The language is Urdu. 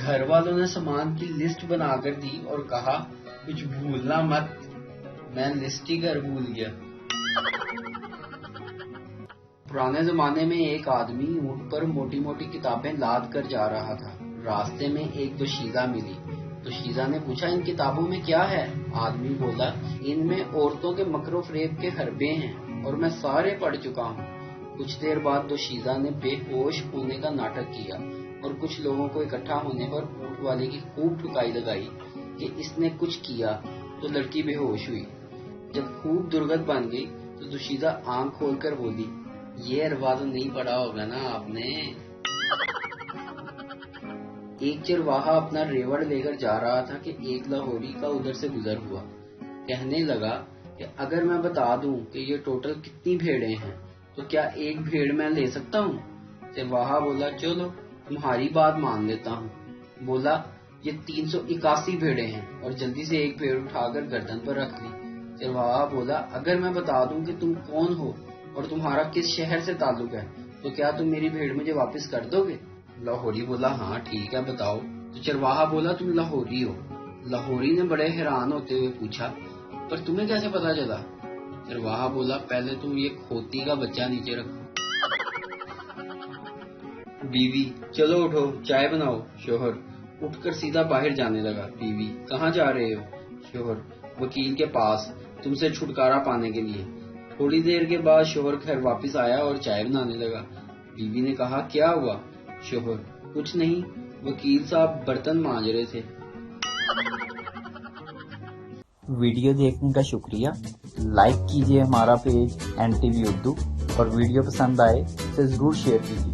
گھر والوں نے سامان کی لسٹ بنا کر دی اور کہا کچھ بھولنا مت. میں لسٹ ہی گھر بھول گیا. پرانے زمانے میں ایک آدمی اونٹ پر موٹی موٹی کتابیں لاد کر جا رہا تھا. راستے میں ایک دوشیزہ ملی. دوشیزہ نے پوچھا ان کتابوں میں کیا ہے؟ آدمی بولا ان میں عورتوں کے مکر و فریب کے حربے ہیں اور میں سارے پڑھ چکا ہوں. کچھ دیر بعد دوشیزہ نے بے ہوش ہونے کا ناٹک کیا اور کچھ لوگوں کو اکٹھا ہونے پر اونٹ والے کی خوب ٹھکائی لگائی کہ اس نے کچھ کیا تو لڑکی بے ہوش ہوئی. جب خوب درگت بن گئی تو دوشیزہ آنکھ کھول کر بولی یہ اروا تو نہیں پڑھا ہوگا نا آپ نے. ایک چرواہا اپنا ریوڑ لے کر جا رہا تھا کہ ایک لاہوری کا ادھر سے گزر ہوا. کہنے لگا کہ اگر میں بتا دوں کہ یہ ٹوٹل کتنی بھیڑیں ہیں تو کیا ایک بھیڑ میں لے سکتا ہوں؟ چرواہا بولا چلو تمہاری بات مان لیتا ہوں. بولا یہ 381 بھیڑیں ہیں اور جلدی سے ایک بھیڑ اٹھا کر گردن پر رکھ لی. چرواہا بولا اگر میں بتا دوں کہ تم کون ہو اور تمہارا کس شہر سے تعلق ہے تو کیا تم میری بھیڑ مجھے واپس کر دو گے؟ لاہوری بولا ہاں ٹھیک ہے بتاؤ. تو چرواہا بولا تم لاہوری ہو. لاہوری نے بڑے حیران ہوتے ہوئے پوچھا پر تمہیں کیسے پتا چلا؟ چرواہا بولا پہلے تم یہ کھوتی کا بچہ نیچے رکھو. بیوی چلو اٹھو چائے بناؤ. شوہر اٹھ کر سیدھا باہر جانے لگا. بیوی کہاں جا رہے ہو؟ شوہر وکیل کے پاس تم سے چھٹکارا پانے کے لیے. تھوڑی دیر کے بعد شوہر گھر واپس آیا اور چائے بنانے لگا. بیوی نے کہا کیا ہوا؟ شوہر کچھ نہیں وکیل صاحب برتن مانج رہے تھے. ویڈیو دیکھنے کا شکریہ. لائک کیجیے ہمارا پیج NTV اردو اور ویڈیو پسند آئے تو ضرور شیئر کیجیے.